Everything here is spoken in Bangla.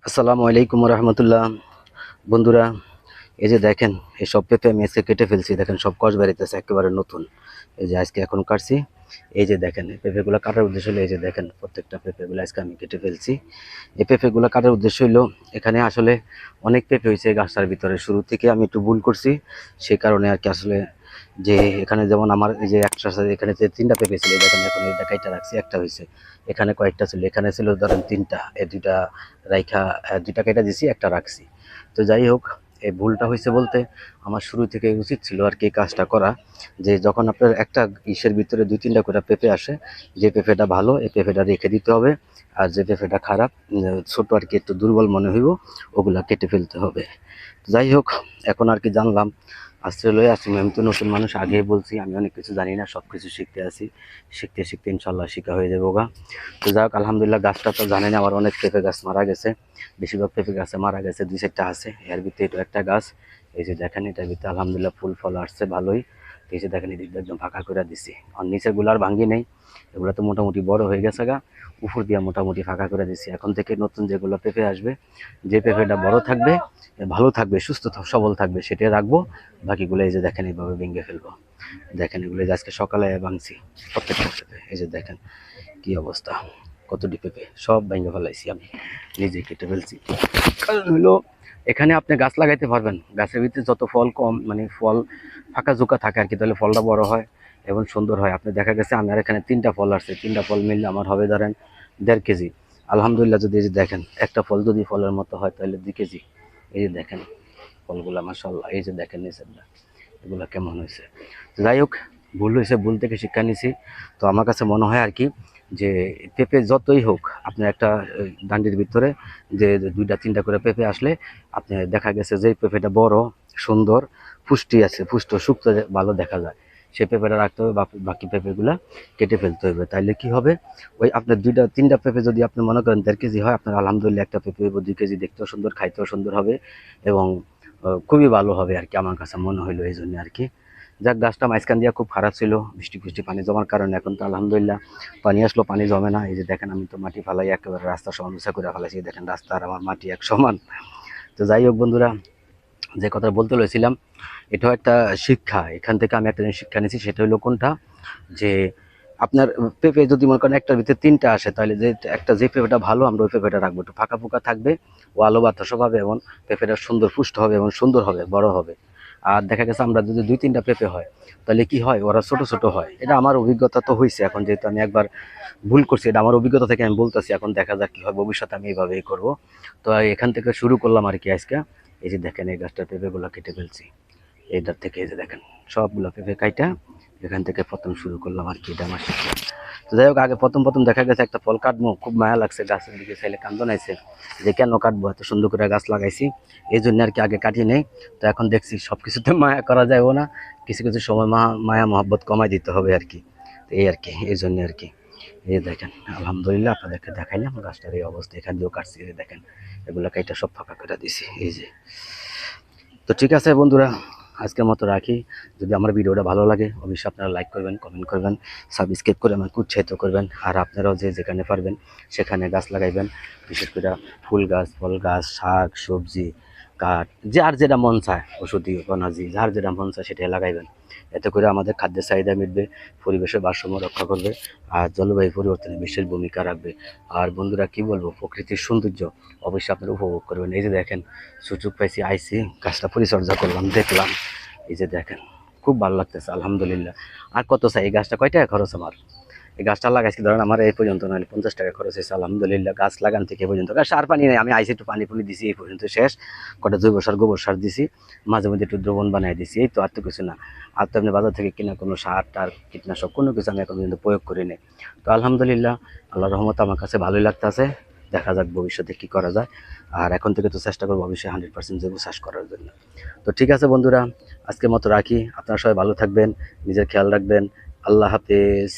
আসসালামু আলাইকুম রহমতুল্লাহ। বন্ধুরা, এই যে দেখেন, এই সব পেঁপে আমি আজকে কেটে ফেলছি। দেখেন সব কষ বেরিতেছে একেবারে নতুন। এই যে আজকে এখন কাটছি। এই যে দেখেন, এই পেঁপেগুলো কাটার উদ্দেশ্য হলো, এই যে দেখেন প্রত্যেকটা পেঁপেগুলো আজকে আমি কেটে ফেলছি। এই পেঁপেগুলো কাটার উদ্দেশ্য হলো, এখানে আসলে অনেক পেঁপে হয়েছে গাছটার ভিতরে। শুরু থেকে আমি একটু ভুল করছি, সেই কারণে আর কি আসলে যে এখানে যেমন আমার এই যে একটা এখানে যে তিনটা পেঁপে ছিল, দেখেন এখন এটা কাইটা রাখছি, একটা হয়েছে। এখানে কয়েকটা ছিল, এখানে ছিল ধরেন তিনটা, এই দুইটা রাইখা দুইটা কেটে দিছি, একটা রাখছি। তো যাই হোক, এই ভুলটা হয়েছে বলতে আমার শুরু থেকে উচিত ছিল আর কি কাজটা করা, যে যখন আপনার একটা ইসের ভিতরে দুই তিনটা করে পেঁপে আসে, যে পেঁপেটা ভালো এই পেঁপেটা রেখে দিতে হবে, আর যে পেঁপেটা খারাপ ছোট আর কি একটু দুর্বল মনে হইব, ওগুলা কেটে ফেলতে হবে। যাই হোক, এখন আর কি জানলাম, আশ্রয় লয়ে আসছি। আমি তো নতুন মানুষ, আগেই বলছি আমি অনেক কিছু জানি না, সব কিছু শিখতে আছি। শিখতে শিখতে ইনশাল্লাহ শিখা হয়ে যাবো গা। তো যাই হোক, আলহামদুলিল্লাহ গাছটা তো জানেন আমার অনেক পেঁপে গাছ মারা গেছে, বেশিরভাগ পেঁপে গাছে মারা গেছে, দুই চারটা আছে, এর ভিতরে এটা একটা গাছ। এই যে দেখেন, এটার ভিতরে আলহামদুলিল্লাহ ফুল ফল আসছে ভালোই। তো এই যে দেখেন, এই দিকটা একদম ফাঁকা করে দিছি, আর নিচেরগুলো আর ভাঙ্গি নেই, এগুলো তো মোটামুটি বড় হয়ে গেছে গা। উপর দিয়ে মোটামুটি ফাঁকা করে দিছি। এখন থেকে নতুন যেগুলো পেঁপে আসবে, যে পেঁপেটা বড় থাকবে, ভালো থাকবে, সুস্থ সবল থাকবে, সেটাই রাখবো। বাকিগুলো এই যে দেখেন এইভাবে ভেঙে ফেলবো। দেখেন এগুলো যে আজকে সকালে ভাঙছি প্রত্যেকটা পেঁপে। এই যে দেখেন কি অবস্থা, কতটি পেঁপে সব ভেঙে ফেলাইছি, আমি নিজে কেটে ফেলছি। কারণ হলো, এখানে আপনি গাছ লাগাইতে পারবেন, গাছের ভিতরে যত ফল কম মানে ফল ফাঁকা জোকা থাকে আর কি, তাহলে ফলটা বড় হয় এবং সুন্দর হয়। আপনি দেখা গেছে আমার এখানে তিনটা ফল আসছে, তিনটা ফল মিললে আমার হবে ধরেন 1.5 কেজি। আলহামদুলিল্লাহ, যদি এই যে দেখেন একটা ফল যদি ফলের মতো হয় তাহলে 2 কেজি। এই যে দেখেন ফলগুলা মাশাআল্লাহ, এই যে দেখেন নিচেরটা, এগুলো কেমন হয়েছে। যাই হোক, ভুল হয়েছে, ভুল থেকে শিক্ষা নিছি। তো আমার কাছে মনে হয় আর কি, যে পেঁপে যতই হোক, আপনার একটা ডান্ডির ভিতরে যে দুইটা তিনটা করে পেঁপে আসলে, আপনি দেখা গেছে যে পেঁপেটা বড় সুন্দর পুষ্টি আছে, পুষ্ট শুক্ত ভালো দেখা যায়, সে পেঁপেটা রাখতে হবে। বাকি পেঁপেগুলা কেটে ফেলতে হবে। তাইলে কি হবে, ওই আপনার দুইটা তিনটা পেঁপে যদি আপনি মনে করেন 1.5 কেজি হয়, আপনার আলহামদুলিল্লাহ একটা পেঁপে 2 কেজি, দেখতেও সুন্দর, খাইতেও সুন্দর হবে এবং খুবই ভালো হবে আর কি, আমার কাছে মনে হইলো। এই জন্য আর কি, যাক, গাছটা মাঝখান দিয়ে খুব খারাপ ছিল, বৃষ্টি ফিষ্টি পানি জমার কারণে। এখন তো আলহামদুলিল্লাহ পানি আসলো, পানি জমে না। এই যে দেখেন, আমি তো মাটি ফালাই একেবারে রাস্তা সমান করে ফেলাইছি। দেখেন রাস্তা আর আমার মাটি এক সমান। তো যাই হোক বন্ধুরা, যে কথা বলতে লইছিলাম, এটাও একটা শিক্ষা। এখান থেকে আমি একটা জিনিস শিক্ষা নিয়েছি, সেটা হলো কোনটা, যে আপনার পেঁপে যদি মনে করেন একটার ভিতরে তিনটা আসে, তাহলে যে একটা যে পেঁপেটা ভালো আমরা ওই পেঁপেটা রাখবো, একটু ফাঁকা ফোঁকা থাকবে, ও আলো বাতাসও পাবে এবং পেঁপেটা সুন্দর পুষ্ট হবে এবং সুন্দর হবে, বড় হবে। আর দেখা গেছে আমরা যদি দুই তিনটা পেঁপে হয়, তাহলে কি হয়, ওরা ছোট ছোট হয়। এটা আমার অভিজ্ঞতা তো হয়েছে, এখন যেহেতু আমি একবার ভুল করছি, এটা আমার অভিজ্ঞতা থেকে আমি বলতেছি। এখন দেখা যাক কি হয়, ভবিষ্যতে আমি এইভাবেই করবো। তো এখান থেকে শুরু করলাম আর কি আজকে। এই যে দেখেন, এই গাছটার পেঁপেগুলো কেটে ফেলছি, এইটার থেকে। এই যে দেখেন সবগুলো পেঁপে কাইটা এখান থেকে প্রথম শুরু করলাম আর কি, এটা আমার শিক্ষা। তো যাই হোক, আগে প্রথম প্রথম দেখা গেছে একটা ফল কাটবো, খুব মায়া লাগছে, গাছের দিকে চাইলে কান্দ নাইছে, যে কেন কাটবো, এত সুন্দর করে গাছ লাগাইছি, এই জন্য আর কি আগে কাটি নেই। তো এখন দেখছি সব কিছুতে মায়া করা যায়ও না, কিছু কিছু সময় মায়া মহব্বত কমাই দিতে হবে আর কি। তো এই আর কি, এই জন্য আর কি। এই দেখেন, আলহামদুলিল্লাহ আপনাদেরকে দেখাইলাম গাছটার এই অবস্থা। এখান দিয়েও কাটছি, এই দেখেন এগুলো কাইটা সব ফাঁকা করে দিছি, এই যে। তো ঠিক আছে বন্ধুরা, আজকের মতো রাখি। যদি আমার ভিডিওটা ভালো লাগে, অবশ্যই আপনারা লাইক করবেন, কমেন্ট করবেন, সাবস্ক্রাইব করে আমাকে উৎসাহিত করবেন। আর আপনারাও যে যেখানে পারবেন সেখানে গাছ লাগাইবেন, বিশেষ করে ফুল গাছ, ফল গাছ, শাক সবজি, কাঠ, যার যেটা মন চায়, ওষুধি বনাজি, যার যেটা মন চায় সেটাই লাগাইবেন। এতে করে আমাদের খাদ্যের চাহিদা মিটবে, পরিবেশের ভারসাম্য রক্ষা করবে, আর জলবায়ু পরিবর্তনে বিশেষ ভূমিকা রাখবে। আর বন্ধুরা কি বলবো, প্রকৃতির সৌন্দর্য অবশ্যই আপনারা উপভোগ করবেন। এই যে দেখেন, সুযোগ পাইছি আইসি, গাছটা পরিচর্যা করলাম, দেখলাম, এই যে দেখেন খুব ভালো লাগতেছে আলহামদুলিল্লাহ। আর কত চাই, এই গাছটা কয় টাকা খরচ আমার, এই গাছটা লাগাইছি ধরেন আমার এই পর্যন্ত নাহলে 50 টাকা খরচ হয়েছে আলহামদুলিল্লাহ, গাছ লাগান থেকে এই পর্যন্ত। সার পানি নেই, আমি আইসি একটু পানি পুনি দিছি, এই পর্যন্ত শেষ। কটা জৈব সার, গোবর সার দিছি, মাঝে মধ্যে একটু দ্রবণ বানিয়ে দিছি, এই তো, আর তো কিছু না। আর তো আপনি বাজার থেকে কিনা কোনো সার টার কীটনাশক কোনো কিছু আমি এখন পর্যন্ত প্রয়োগ করি নি। তো আলহামদুলিল্লাহ, আল্লাহর রহমতে আমার কাছে ভালোই লাগতেছে। দেখা যাক ভবিষ্যতে কী করা যায়। আর এখন থেকে তো চেষ্টা করবো অবশ্যই 100% জৈব চাষ করার জন্য। তো ঠিক আছে বন্ধুরা, আজকের মতো রাখি। আপনারা সবাই ভালো থাকবেন, নিজের খেয়াল রাখবেন। আল্লাহ হাফেজ।